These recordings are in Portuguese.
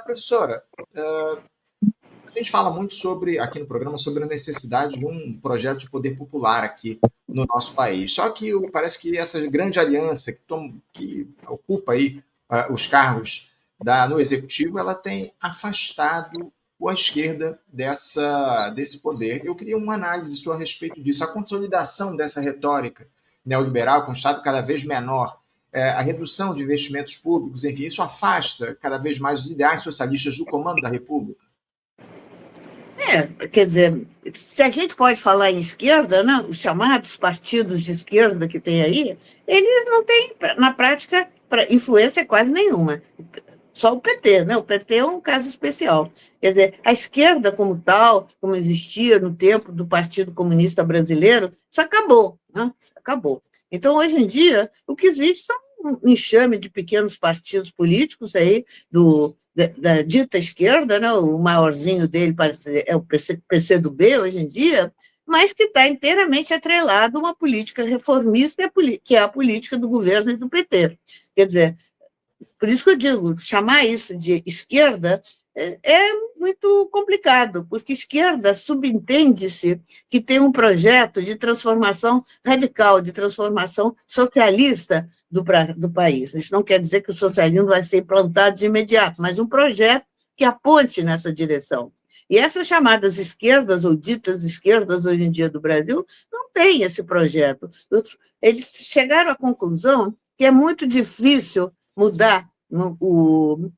Professora, a gente fala muito aqui no programa sobre a necessidade de um projeto de poder popular aqui no nosso país. Só que parece que essa grande aliança que ocupa aí os cargos no executivo, ela tem afastado a esquerda desse poder. Eu queria uma análise sua a respeito disso. A consolidação dessa retórica neoliberal, com um Estado cada vez menor, a redução de investimentos públicos, enfim, isso afasta cada vez mais os ideais socialistas do comando da República. Quer dizer, se a gente pode falar em esquerda, né, os chamados partidos de esquerda que tem aí, eles não têm, na prática, influência quase nenhuma. Só o PT, né? O PT é um caso especial. Quer dizer, a esquerda como tal, como existia no tempo do Partido Comunista Brasileiro, isso acabou, né? Isso acabou. Então, hoje em dia, o que existe são um enxame de pequenos partidos políticos aí da dita esquerda, né? O maiorzinho dele é o PCdoB hoje em dia, mas que está inteiramente atrelado a uma política reformista, que é a política do governo e do PT. Quer dizer, por isso que eu digo, chamar isso de esquerda é muito complicado, porque esquerda subentende-se que tem um projeto de transformação radical, de transformação socialista do país. Isso não quer dizer que o socialismo vai ser implantado de imediato, mas um projeto que aponte nessa direção. E essas chamadas esquerdas, ou ditas esquerdas hoje em dia do Brasil, não têm esse projeto. Eles chegaram à conclusão que é muito difícil mudar,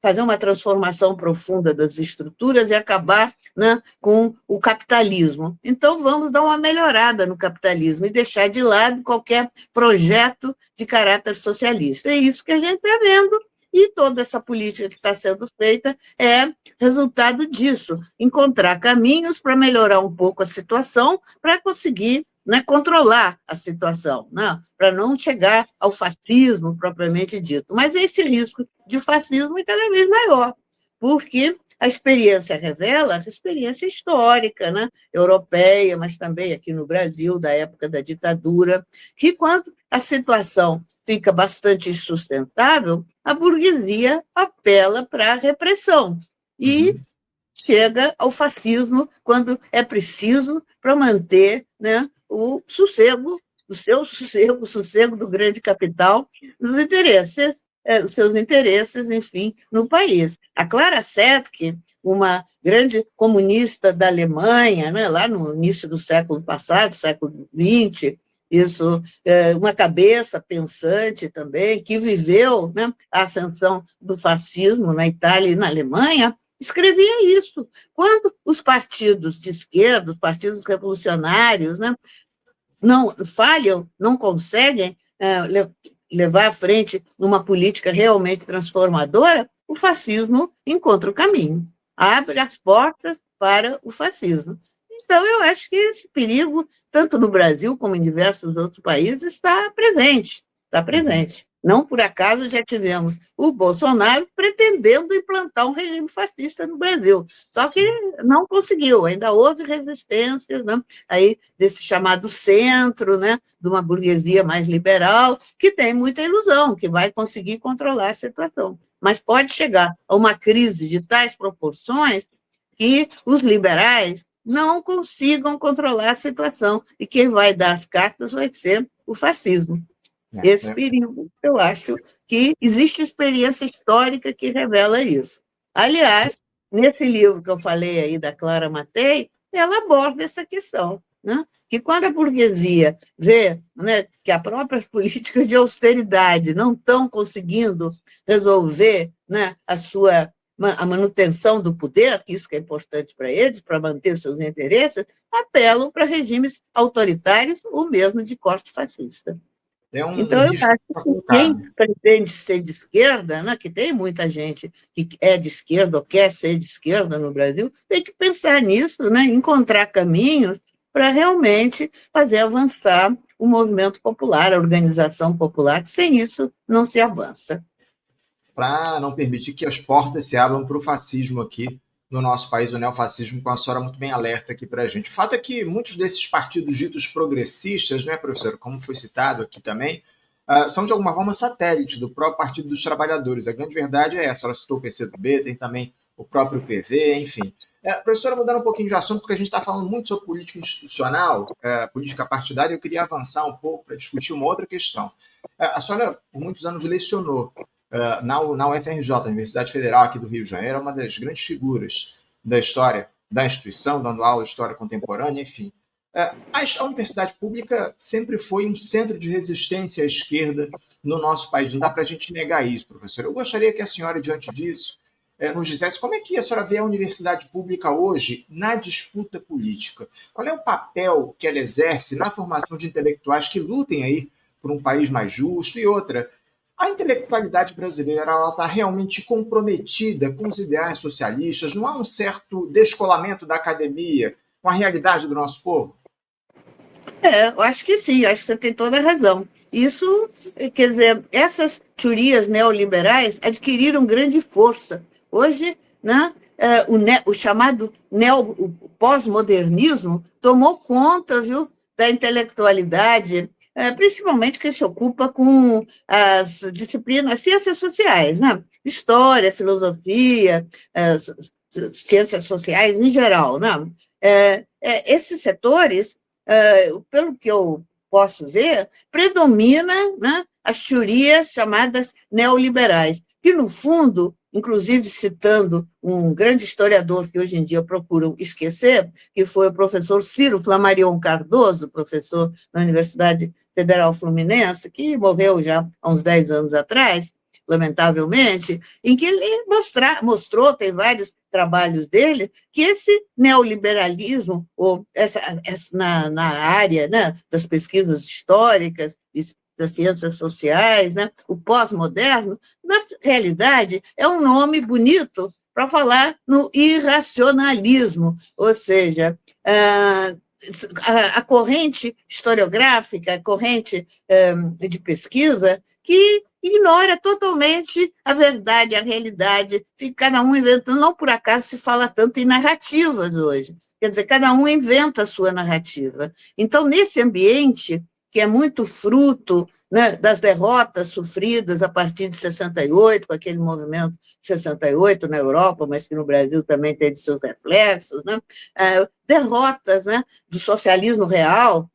fazer uma transformação profunda das estruturas e acabar, né, com o capitalismo. Então, vamos dar uma melhorada no capitalismo e deixar de lado qualquer projeto de caráter socialista. É isso que a gente está vendo, e toda essa política que está sendo feita é resultado disso, encontrar caminhos para melhorar um pouco a situação, para conseguir, né, controlar a situação, né, para não chegar ao fascismo propriamente dito. Mas esse risco de fascismo é cada vez maior, porque a experiência revela, a experiência histórica, né, europeia, mas também aqui no Brasil, da época da ditadura, que quando a situação fica bastante insustentável, a burguesia apela para a repressão e chega ao fascismo quando é preciso para manter, né, o sossego, o sossego do grande capital, os seus interesses, enfim, no país. A Clara Zetkin, uma grande comunista da Alemanha, né, lá no início do século passado, século XX, isso, uma cabeça pensante também, que viveu, né, a ascensão do fascismo na Itália e na Alemanha, escrevia isso. Quando os partidos de esquerda, os partidos revolucionários, né, não falham, não conseguem levar à frente uma política realmente transformadora, o fascismo encontra o caminho, abre as portas para o fascismo. Então, eu acho que esse perigo, tanto no Brasil como em diversos outros países, está presente. Está presente. Não por acaso já tivemos o Bolsonaro pretendendo implantar um regime fascista no Brasil. Só que não conseguiu, ainda houve resistências, né, aí desse chamado centro, né, de uma burguesia mais liberal, que tem muita ilusão, que vai conseguir controlar a situação. Mas pode chegar a uma crise de tais proporções que os liberais não consigam controlar a situação, e quem vai dar as cartas vai ser o fascismo. Esse perigo, eu acho que existe experiência histórica que revela isso. Aliás, nesse livro que eu falei aí da Clara Matei, ela aborda essa questão, né? Que quando a burguesia vê, né, que as próprias políticas de austeridade não estão conseguindo resolver, né, a manutenção do poder, que isso que é importante para eles, para manter seus interesses, apelam para regimes autoritários ou mesmo de corte fascista. Então, eu acho que quem pretende ser de esquerda, né, que tem muita gente que é de esquerda ou quer ser de esquerda no Brasil, tem que pensar nisso, né, encontrar caminhos para realmente fazer avançar o movimento popular, a organização popular, que sem isso não se avança. Para não permitir que as portas se abram para o fascismo aqui no nosso país, o neofascismo, com a senhora muito bem alerta aqui para a gente. O fato é que muitos desses partidos ditos progressistas, né, professor, como foi citado aqui também, são, de alguma forma, satélite do próprio Partido dos Trabalhadores. A grande verdade é essa. Ela citou o PCdoB, tem também o próprio PV, enfim. Professora, mudando um pouquinho de assunto, porque a gente está falando muito sobre política institucional, política partidária, eu queria avançar um pouco para discutir uma outra questão. A senhora, por muitos anos, lecionou na UFRJ, Universidade Federal aqui do Rio de Janeiro, é uma das grandes figuras da história da instituição, dando aula de história contemporânea, enfim. A universidade pública sempre foi um centro de resistência à esquerda no nosso país. Não dá para a gente negar isso, professor. Eu gostaria que a senhora, diante disso, nos dissesse como é que a senhora vê a universidade pública hoje na disputa política. Qual é o papel que ela exerce na formação de intelectuais que lutem aí por um país mais justo? E outra, a intelectualidade brasileira está realmente comprometida com os ideais socialistas? Não há um certo descolamento da academia com a realidade do nosso povo? Eu acho que sim, acho que você tem toda a razão. Isso, quer dizer, essas teorias neoliberais adquiriram grande força. Hoje, né, o chamado o pós-modernismo tomou conta, viu, da intelectualidade, principalmente que se ocupa com as disciplinas, as ciências sociais, né? História, filosofia, ciências sociais em geral, né? Esses setores, pelo que eu posso ver, predomina, né, as teorias chamadas neoliberais, que, no fundo, inclusive citando um grande historiador que hoje em dia procuram esquecer, que foi o professor Ciro Flammarion Cardoso, professor na Universidade Federal Fluminense, que morreu já há uns 10 anos atrás, lamentavelmente, em que ele mostrou, tem vários trabalhos dele, que esse neoliberalismo, ou na área, né, das pesquisas históricas, das ciências sociais, né, o pós-moderno, na realidade, é um nome bonito para falar no irracionalismo, ou seja, a corrente historiográfica, a corrente de pesquisa, que ignora totalmente a verdade, a realidade, fica cada um inventando. Não por acaso se fala tanto em narrativas hoje, quer dizer, cada um inventa a sua narrativa. Então, nesse ambiente, que é muito fruto, né, das derrotas sofridas a partir de 68, com aquele movimento de 68 na Europa, mas que no Brasil também teve seus reflexos, né, derrotas, né, do socialismo real,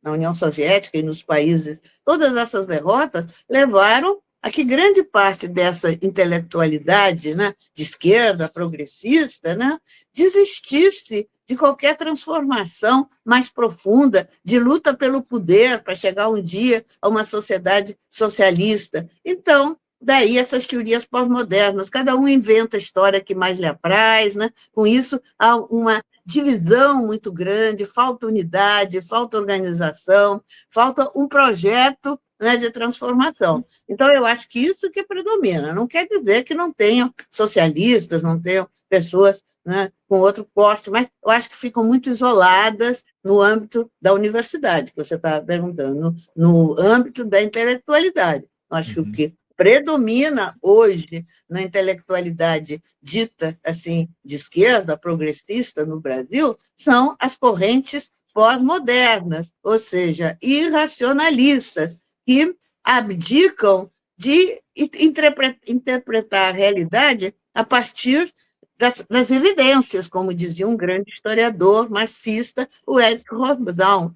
na União Soviética e nos países, todas essas derrotas levaram a que grande parte dessa intelectualidade, né, de esquerda, progressista, né, desistisse de qualquer transformação mais profunda, de luta pelo poder para chegar um dia a uma sociedade socialista. Então, daí essas teorias pós-modernas, cada um inventa a história que mais lhe apraz, né? Com isso há uma divisão muito grande, falta unidade, falta organização, falta um projeto, né, de transformação. Então, eu acho que isso que predomina. Não quer dizer que não tenham socialistas, não tenham pessoas, né, com outro corte, mas eu acho que ficam muito isoladas no âmbito da universidade, que você está perguntando, no âmbito da intelectualidade. Eu acho que predomina hoje na intelectualidade dita assim de esquerda, progressista no Brasil, são as correntes pós-modernas, ou seja, irracionalistas, que abdicam de interpretar a realidade a partir das evidências, como dizia um grande historiador marxista, o Eric Hobsbawm.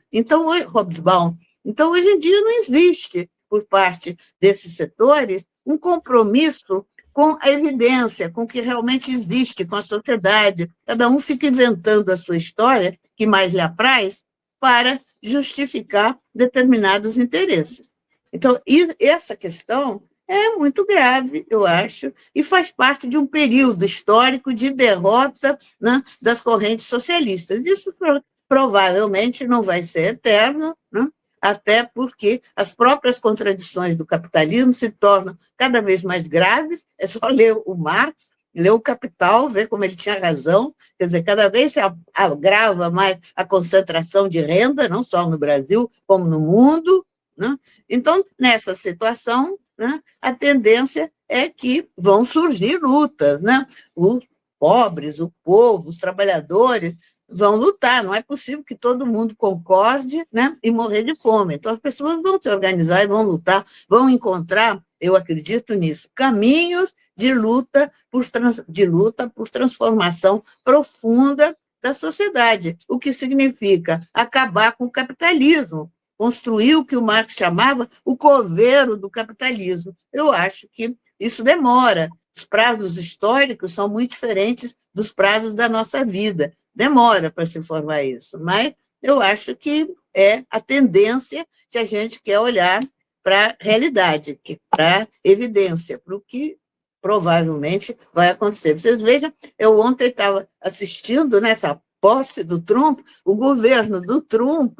Então, hoje em dia não existe, por parte desses setores, um compromisso com a evidência, com o que realmente existe, com a sociedade. Cada um fica inventando a sua história, que mais lhe apraz, para justificar determinados interesses. Então, essa questão é muito grave, eu acho, e faz parte de um período histórico de derrota, né, das correntes socialistas. Isso provavelmente não vai ser eterno, né? Até porque as próprias contradições do capitalismo se tornam cada vez mais graves. É só ler o Marx, ler o Capital, ver como ele tinha razão. Quer dizer, cada vez se agrava mais a concentração de renda, não só no Brasil, como no mundo, né? Então, nessa situação, né, a tendência é que vão surgir lutas, né? pobres, o povo, os trabalhadores, vão lutar. Não é possível que todo mundo concorde, né, e morrer de fome. Então, as pessoas vão se organizar e vão lutar, vão encontrar, eu acredito nisso, caminhos de luta por transformação profunda da sociedade, o que significa acabar com o capitalismo, construir o que o Marx chamava o coveiro do capitalismo. Eu acho que isso demora. Os prazos históricos são muito diferentes dos prazos da nossa vida. Demora para se formar isso, mas eu acho que é a tendência se a gente quer olhar para a realidade, para a evidência, para o que provavelmente vai acontecer. Vocês vejam, eu ontem estava assistindo nessa posse do Trump, o governo do Trump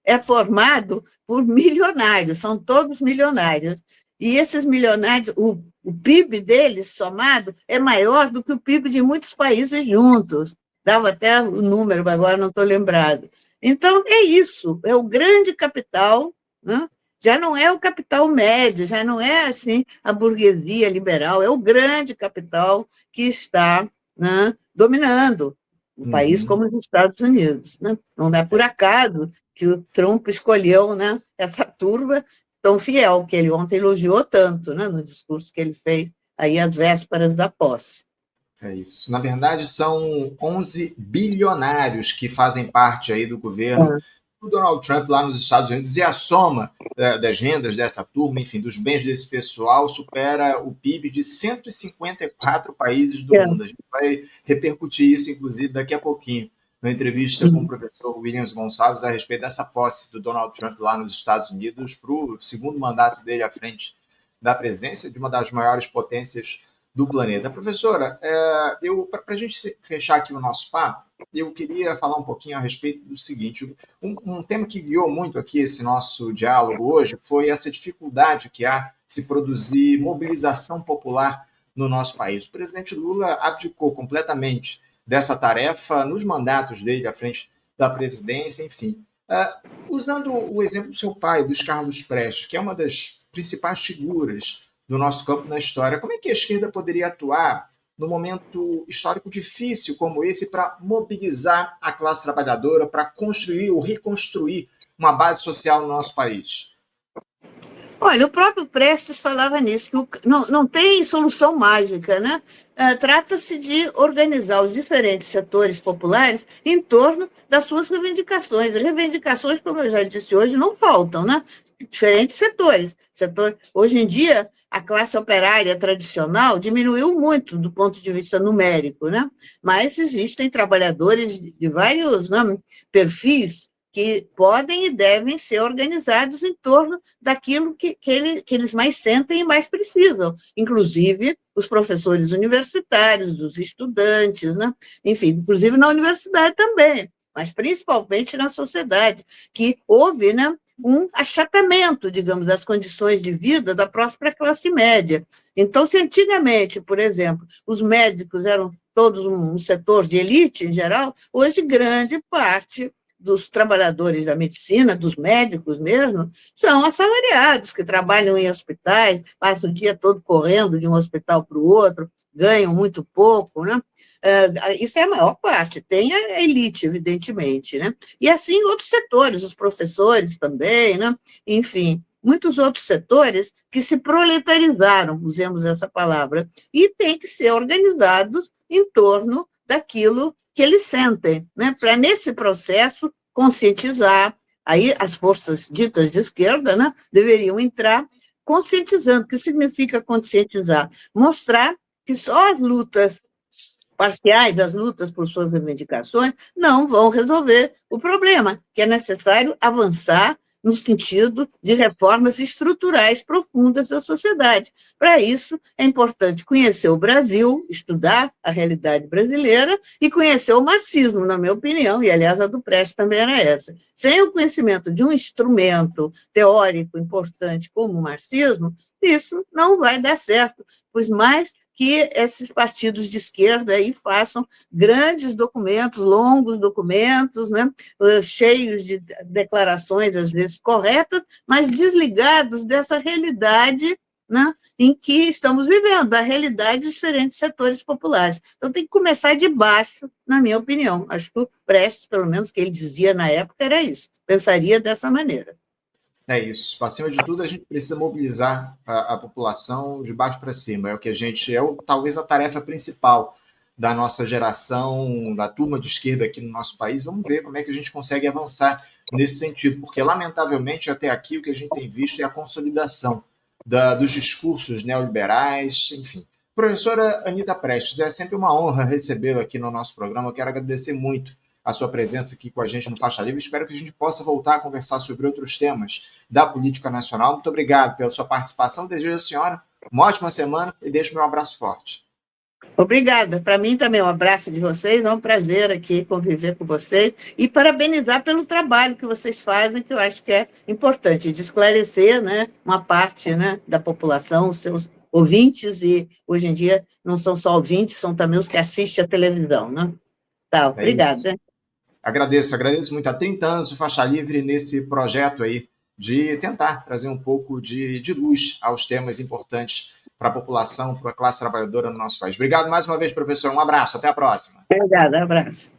é formado por milionários, são todos milionários. E esses milionários, o PIB deles somado é maior do que o PIB de muitos países juntos. Dava até o número, agora não estou lembrado. Então, é isso, é o grande capital, né? Já não é o capital médio, já não é assim a burguesia liberal, é o grande capital que está, né, dominando um país como os Estados Unidos. Né? Não é por acaso que o Trump escolheu, né, essa turma tão fiel, que ele ontem elogiou tanto, né, no discurso que ele fez aí às vésperas da posse. É isso. Na verdade, são 11 bilionários que fazem parte aí do governo do Donald Trump lá nos Estados Unidos, e a soma das rendas dessa turma, enfim, dos bens desse pessoal, supera o PIB de 154 países do mundo. A gente vai repercutir isso, inclusive, daqui a pouquinho, na entrevista com o professor Williams Gonçalves a respeito dessa posse do Donald Trump lá nos Estados Unidos para o segundo mandato dele à frente da presidência de uma das maiores potências do planeta. Professora, para a gente fechar aqui o nosso papo, eu queria falar um pouquinho a respeito do seguinte, um tema que guiou muito aqui esse nosso diálogo hoje foi essa dificuldade que há de se produzir mobilização popular no nosso país. O presidente Lula abdicou completamente dessa tarefa nos mandatos dele à frente da presidência, enfim. Usando o exemplo do seu pai, dos Carlos Prestes, que é uma das principais figuras do nosso campo na história, como é que a esquerda poderia atuar num momento histórico difícil como esse para mobilizar a classe trabalhadora, para construir ou reconstruir uma base social no nosso país? Olha, o próprio Prestes falava nisso, que não tem solução mágica, né? Trata-se de organizar os diferentes setores populares em torno das suas reivindicações. As reivindicações, como eu já disse hoje, não faltam, né? Diferentes setores. Hoje em dia, a classe operária tradicional diminuiu muito do ponto de vista numérico, né? Mas existem trabalhadores de vários, né, perfis que podem e devem ser organizados em torno daquilo que eles mais sentem e mais precisam, inclusive os professores universitários, os estudantes, né? Enfim, inclusive na universidade também, mas principalmente na sociedade, que houve, né, um achatamento, digamos, das condições de vida da própria classe média. Então, se antigamente, por exemplo, os médicos eram todos um setor de elite em geral, hoje grande parte dos trabalhadores da medicina, dos médicos mesmo, são assalariados, que trabalham em hospitais, passam o dia todo correndo de um hospital para o outro, ganham muito pouco, né? Isso é a maior parte, tem a elite, evidentemente, né? E assim outros setores, os professores também, né? Enfim, muitos outros setores que se proletarizaram, usemos essa palavra, e têm que ser organizados em torno daquilo que eles sentem, né? Para, nesse processo, conscientizar, aí as forças ditas de esquerda, né, deveriam entrar conscientizando. O que significa conscientizar? Mostrar que só as lutas parciais, as lutas por suas reivindicações, não vão resolver o problema, que é necessário avançar no sentido de reformas estruturais profundas da sociedade. Para isso, é importante conhecer o Brasil, estudar a realidade brasileira e conhecer o marxismo, na minha opinião, e, aliás, a do Prestes também era essa. Sem o conhecimento de um instrumento teórico importante como o marxismo, isso não vai dar certo, pois mais que esses partidos de esquerda aí façam grandes documentos, longos documentos, né, cheios de declarações, às vezes corretas, mas desligados dessa realidade, né, em que estamos vivendo, da realidade dos diferentes setores populares. Então, tem que começar de baixo, na minha opinião. Acho que o Prestes, pelo menos, o que ele dizia na época era isso, pensaria dessa maneira. É isso. Acima de tudo, a gente precisa mobilizar a população de baixo para cima. É o que a gente talvez a tarefa principal da nossa geração, da turma de esquerda aqui no nosso país. Vamos ver como é que a gente consegue avançar nesse sentido, porque lamentavelmente até aqui o que a gente tem visto é a consolidação dos discursos neoliberais, enfim. Professora Anita Prestes, é sempre uma honra recebê-la aqui no nosso programa. Eu quero agradecer muito a sua presença aqui com a gente no Faixa Livre. Espero que a gente possa voltar a conversar sobre outros temas da política nacional. Muito obrigado pela sua participação. Desejo à senhora uma ótima semana e deixo meu abraço forte. Obrigada. Para mim também, um abraço de vocês. É um prazer aqui conviver com vocês e parabenizar pelo trabalho que vocês fazem, que eu acho que é importante, de esclarecer, né, uma parte, né, da população, os seus ouvintes, e hoje em dia não são só ouvintes, são também os que assistem a televisão. Né? Tá, É isso. obrigada. Agradeço muito. Há 30 anos de Faixa Livre nesse projeto aí de tentar trazer um pouco de luz aos temas importantes para a população, para a classe trabalhadora no nosso país. Obrigado mais uma vez, professor. Um abraço. Até a próxima. Obrigada, abraço.